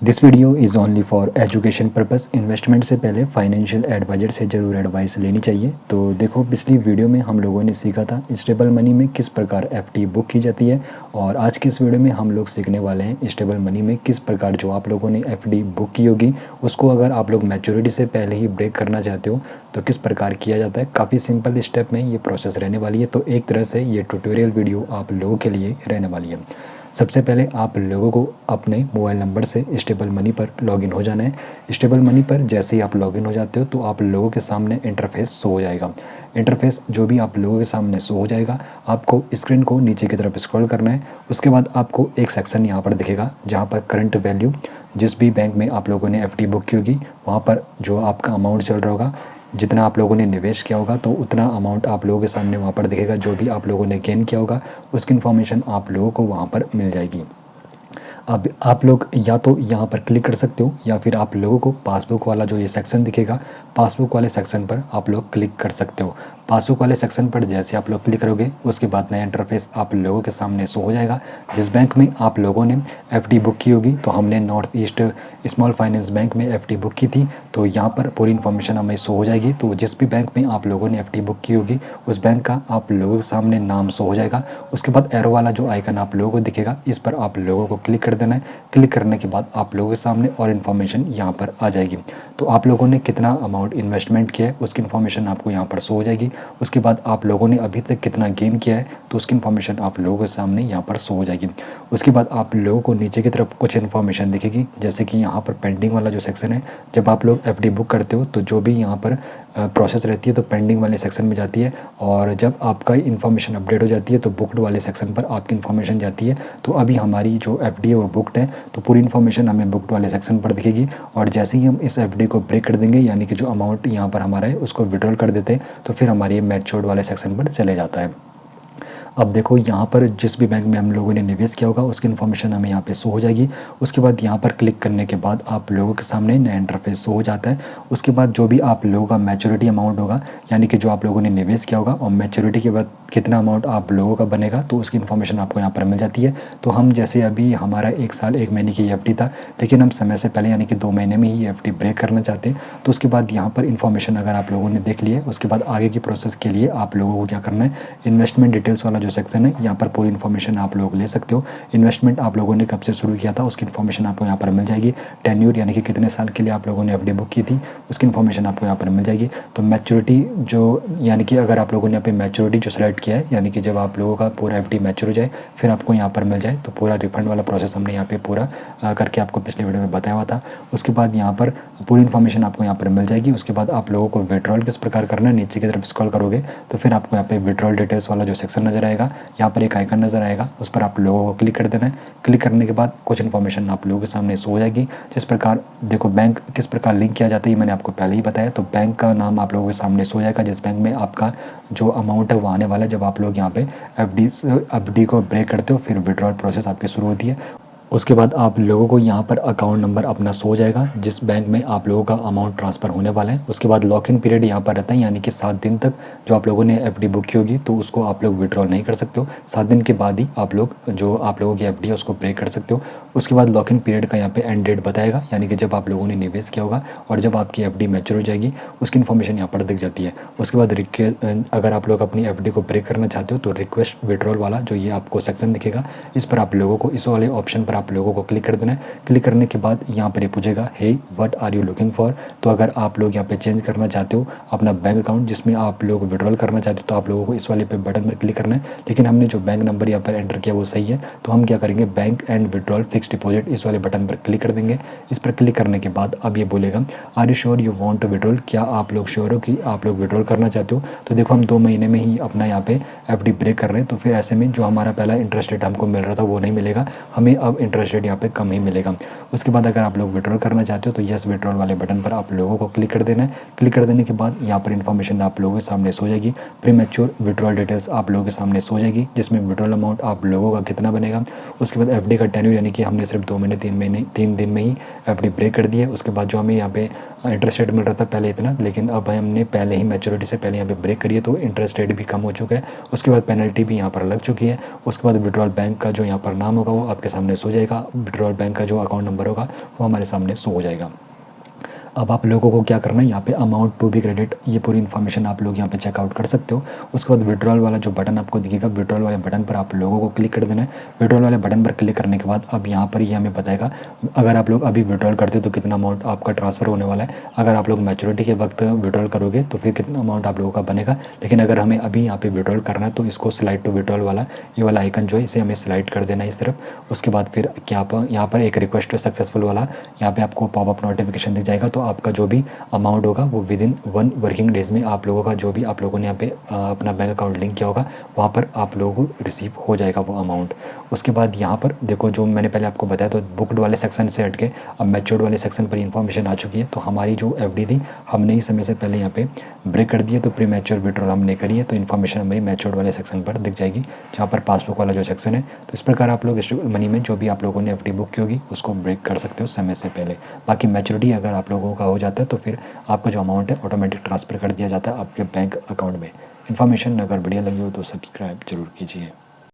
This video is only for education purpose. Investment से पहले financial adviser से ज़रूर एडवाइस लेनी चाहिए। तो देखो, पिछली वीडियो में हम लोगों ने सीखा था स्टेबल मनी में किस प्रकार एफडी बुक की जाती है, और आज की इस वीडियो में हम लोग सीखने वाले हैं स्टेबल मनी में किस प्रकार जो आप लोगों ने एफडी बुक की होगी उसको अगर आप लोग मैच्योरिटी से पहले ही ब्रेक करना चाहते हो तो किस प्रकार किया जाता है। काफ़ी सिंपल स्टेप में ये प्रोसेस रहने वाली है, तो एक तरह से ये ट्यूटोरियल वीडियो आप लोगों के लिए रहने वाली है। सबसे पहले आप लोगों को अपने मोबाइल नंबर से स्टेबल मनी पर लॉगिन हो जाना है। स्टेबल मनी पर जैसे ही आप लॉगिन हो जाते हो तो आप लोगों के सामने इंटरफेस शो हो जाएगा। इंटरफेस जो भी आप लोगों के सामने शो हो जाएगा, आपको स्क्रीन को नीचे की तरफ स्क्रॉल करना है। उसके बाद आपको एक सेक्शन यहाँ पर दिखेगा जहाँ पर करंट वैल्यू, जिस भी बैंक में आप लोगों ने एफडी बुक की होगी वहाँ पर जो आपका अमाउंट चल रहा होगा, जितना आप लोगों ने निवेश किया होगा तो उतना अमाउंट आप लोगों के सामने वहाँ पर दिखेगा। जो भी आप लोगों ने गेन किया होगा उसकी इन्फॉर्मेशन आप लोगों को वहाँ पर मिल जाएगी। अब आप लोग या तो यहाँ पर क्लिक कर सकते हो या फिर आप लोगों को पासबुक वाला जो ये सेक्शन दिखेगा, पासबुक वाले सेक्शन पर आप लोग क्लिक कर सकते हो। पासबुक वाले सेक्शन पर जैसे आप लोग क्लिक करोगे उसके बाद नया इंटरफेस आप लोगों के सामने शो हो जाएगा। जिस बैंक में आप लोगों ने एफडी बुक की होगी, तो हमने north east small finance bank में एफडी बुक की थी, तो यहाँ पर पूरी इन्फॉर्मेशन हमें शो हो जाएगी। तो जिस भी बैंक में आप लोगों ने एफडी बुक की होगी उस बैंक का आप लोगों के सामने नाम शो हो जाएगा। उसके बाद एरो वाला जो आइकन आप लोगों को दिखेगा, इस पर आप लोगों को क्लिक कर देना है। क्लिक करने के बाद आप लोगों के सामने और इन्फॉर्मेशन यहाँ पर आ जाएगी। तो आप लोगों ने कितना अमाउंट इन्वेस्टमेंट किया है उसकी इन्फॉर्मेशन आपको यहाँ पर शो हो जाएगी। उसके बाद आप लोगों ने अभी तक कितना गेन किया है तो उसकी इन्फॉर्मेशन आप लोगों के सामने यहाँ पर शो हो जाएगी। उसके बाद आप लोगों को नीचे की तरफ कुछ इन्फॉर्मेशन दिखेगी, जैसे कि यहाँ पर पेंडिंग वाला जो सेक्शन है। जब आप लोग एफडी बुक करते हो तो जो भी यहाँ पर प्रोसेस रहती है तो पेंडिंग वाले सेक्शन में जाती है, और जब आपका इन्फॉर्मेशन अपडेट हो जाती है तो बुक्ड वाले सेक्शन पर आपकी इन्फॉर्मेशन जाती है। तो अभी हमारी जो एफडी है वो बुक्ड है, तो पूरी इन्फॉर्मेशन हमें बुक्ड वाले सेक्शन पर दिखेगी। और जैसे ही हम इस एफडी को ब्रेक कर देंगे, यानी कि जो अमाउंट यहाँ पर हमारा है उसको विड्रॉल कर देते हैं, तो फिर हमारे मैच्योर्ड वाले सेक्शन पर चले जाता है। अब देखो, यहाँ पर जिस भी बैंक में हम लोगों ने निवेश किया होगा उसकी इन्फॉर्मेशन हमें यहाँ पे शो हो जाएगी। उसके बाद यहाँ पर क्लिक करने के बाद आप लोगों के सामने नया इंटरफेस शो हो जाता है। उसके बाद जो भी आप लोगों का मैच्योरिटी अमाउंट होगा, यानी कि जो आप लोगों ने निवेश किया होगा और मैच्योरिटी के बाद कितना अमाउंट आप लोगों का बनेगा, तो उसकी इन्फॉर्मेशन आपको यहाँ पर मिल जाती है। तो हम जैसे अभी हमारा 1 साल 1 महीने की एफडी था, लेकिन हम समय से पहले यानी कि 2 महीने में ही एफडी ब्रेक करना चाहते हैं, तो उसके बाद यहाँ पर इन्फॉर्मेशन अगर आप लोगों ने देख ली है, उसके बाद आगे की प्रोसेस के लिए आप लोगों को क्या करना है, इन्वेस्टमेंट डिटेल्स वाला जो सेक्शन है यहाँ पर पूरी इन्फॉर्मेशन आप लोग ले सकते हो। इन्वेस्टमेंट आप लोगों ने कब से शुरू किया था उसकी इन्फॉर्मेशन आपको यहाँ पर मिल जाएगी। टेन्यूर यानी कि कितने साल के लिए आप लोगों ने एफडी बुक की थी उसकी इन्फॉर्मेशन आपको यहाँ पर मिल जाएगी। तो मैच्योरिटी जो, यानी कि अगर आप लोगों ने यहाँ पे मैच्योरिटी जो सेलेक्ट किया है, यानी कि जब आप लोगों का पूरा एफडी मैच्योर हो जाए फिर आपको यहाँ पर मिल जाए, तो पूरा रिफंड वाला प्रोसेस हमने यहाँ पे पूरा करके आपको पिछले वीडियो में बताया हुआ था। उसके बाद यहाँ पर पूरी इन्फॉर्मेशन आपको यहाँ पर मिल जाएगी। उसके बाद आप लोगों को विड्रॉल किस प्रकार करना है, नीचे की तरफ स्क्रॉल करोगे तो फिर आपको यहाँ पे विड्रॉल डिटेल्स वाला जो सेक्शन नजर आएगा, यहाँ पर एक आइकन नजर आएगा, उस पर आप लोगों को क्लिक कर देना है। क्लिक करने के बाद कुछ इन्फॉर्मेशन आप लोगों के सामने शो हो जाएगी। जिस प्रकार देखो, बैंक किस प्रकार लिंक किया जाता है ये मैंने आपको पहले ही बताया। तो बैंक का नाम आप लोगों के सामने शो हो जाएगा जिस बैंक में आपका जो अमाउंट है वो आने वाला है। जब आप लोग यहाँ पे एफडी को ब्रेक करते हो फिर विड्रॉल प्रोसेस आपकी शुरू होती है। उसके बाद आप लोगों को यहाँ पर अकाउंट नंबर अपना शो हो जाएगा जिस बैंक में आप लोगों का अमाउंट ट्रांसफ़र होने वाला है। उसके बाद लॉक इन पीरियड यहाँ पर रहता है, यानी कि 7 दिन तक जो आप लोगों ने एफडी बुक की होगी तो उसको आप लोग विड्रॉल नहीं कर सकते हो। 7 दिन के बाद ही आप लोग जो आप लोगों की एफडी है उसको ब्रेक कर सकते हो। उसके बाद लॉक इन पीरियड का यहाँ पे एंड डेट बताएगा, यानी कि जब आप लोगों ने निवेश किया होगा और जब आपकी एफडी मैच्योर हो जाएगी उसकी इन्फॉर्मेशन यहाँ पर दिख जाती है। उसके बाद अगर आप लोग अपनी एफडी को ब्रेक करना चाहते हो तो रिक्वेस्ट विड्रॉल वाला जो ये आपको सेक्शन दिखेगा, इस पर आप लोगों को, इस वाले ऑप्शन पर आप लोगों को क्लिक कर देना है। क्लिक करने के बाद यहाँ पर ये पूछेगा, hey what are you looking for. तो अगर आप लोग यहाँ पे चेंज करना चाहते हो अपना बैंक अकाउंट जिसमें आप लोग विड्रॉल करना चाहते हो तो आप लोगों को इस वाले पे बटन पर क्लिक करना है। लेकिन हमने जो बैंक नंबर यहाँ पर एंटर किया वो सही है, तो हम क्या करेंगे, bank and withdrawal fix deposit इस वाले बटन पर क्लिक कर देंगे। इस पर क्लिक करने के बाद अब ये बोलेगा, are you sure you want to withdrawal, क्या आप लोग श्योर हो कि आप लोग विड्रॉल करना चाहते हो। तो देखो, हम 2 महीने में ही अपना यहाँ पे एफडी ब्रेक कर रहे हैं, तो फिर ऐसे में जो हमारा पहला इंटरेस्ट रेट हमको मिल रहा था वो नहीं मिलेगा, हमें अब इंटरेस्ट रेट यहाँ पे कम ही मिलेगा। उसके बाद अगर आप लोग विड्रॉल करना चाहते हो तो यस विड्रॉल वाले बटन पर आप लोगों को क्लिक कर देना है। क्लिक कर देने के बाद यहाँ पर इन्फॉर्मेशन आप लोगों के सामने सो जाएगी। प्री मैच्योर विड्रॉल डिटेल्स आप लोगों के सामने सो जाएगी, जिसमें विड्रॉल अमाउंट आप लोगों का कितना बनेगा। उसके बाद एफडी का टेन्यूर, यानी कि हमने सिर्फ 2 महीने 3 दिन में ही एफडी ब्रेक कर दी है। उसके बाद जो हमें यहाँ पे इंटरेस्ट रेट मिल रहा था पहले इतना, लेकिन अब हमने पहले ही मैच्योरिटी से पहले यहाँ पे ब्रेक करी है तो इंटरेस्ट रेट भी कम हो चुका है। उसके बाद पेनल्टी भी यहाँ पर लग चुकी है। उसके बाद विड्रॉल बैंक का जो यहाँ पर नाम होगा वो आपके सामने सो जाएगा। विड्रॉल बैंक का जो अकाउंट नंबर नंबर होगा वो हमारे सामने शो हो जाएगा। अब आप लोगों को क्या करना है, यहाँ पे अमाउंट टू बी क्रेडिट ये पूरी इन्फॉर्मेशन आप लोग यहाँ पे चेकआउट कर सकते हो। उसके बाद विड्रॉल वाला जो बटन आपको दिखेगा, विड्रॉल वाले बटन पर आप लोगों को क्लिक कर देना है। विड्रॉल वाले बटन पर क्लिक करने के बाद अब यहाँ पर ये हमें बताएगा अगर आप लोग अभी विड्रॉल करते हो तो कितना अमाउंट आपका ट्रांसफ़र होने वाला है, अगर आप लोग मैच्योरिटी के वक्त विड्रॉल करोगे तो फिर कितना अमाउंट आप लोगों का बनेगा। लेकिन अगर हमें अभी यहाँ पे विड्रॉल करना है तो इसको स्लाइड टू विड्रॉल वाला ये वाला आइकन जो है इसे हमें स्लाइड कर देना है इस तरफ। उसके बाद फिर क्या यहाँ पर एक रिक्वेस्ट सक्सेसफुल वाला यहाँ पे आपको पॉपअप नोटिफिकेशन दिख जाएगा। तो आपका जो भी अमाउंट होगा वो विदिन 1 वर्किंग डेज़ में आप लोगों का जो भी आप लोगों ने यहाँ पे अपना बैंक अकाउंट लिंक किया होगा वहाँ पर आप लोगों को रिसीव हो जाएगा वो अमाउंट। उसके बाद यहाँ पर देखो जो मैंने पहले आपको बताया, तो बुक्ड वाले सेक्शन से हट के अब मैच्योर्ड वाले सेक्शन पर इन्फॉर्मेशन आ चुकी है। तो हमारी जो एफडी थी हमने ही समय से पहले यहाँ पे ब्रेक कर दिया, तो प्री मैच्योर विड्रॉल हमने करी है, तो इन्फॉर्मेशन हमारी मैच्योर्ड वाले सेक्शन पर दिख जाएगी जहाँ पर पासबुक वाला जो सेक्शन है। तो इस प्रकार आप लोग स्टेबल मनी में जो भी आप लोगों ने एफडी बुक की होगी उसको ब्रेक कर सकते हो समय से पहले। बाकी मैच्योरिटी अगर आप लोगों का हो जाता है तो फिर आपका जो अमाउंट है ऑटोमेटिक ट्रांसफ़र कर दिया जाता है आपके बैंक अकाउंट में। इन्फॉर्मेशन अगर बढ़िया लगी हो तो सब्सक्राइब जरूर कीजिए।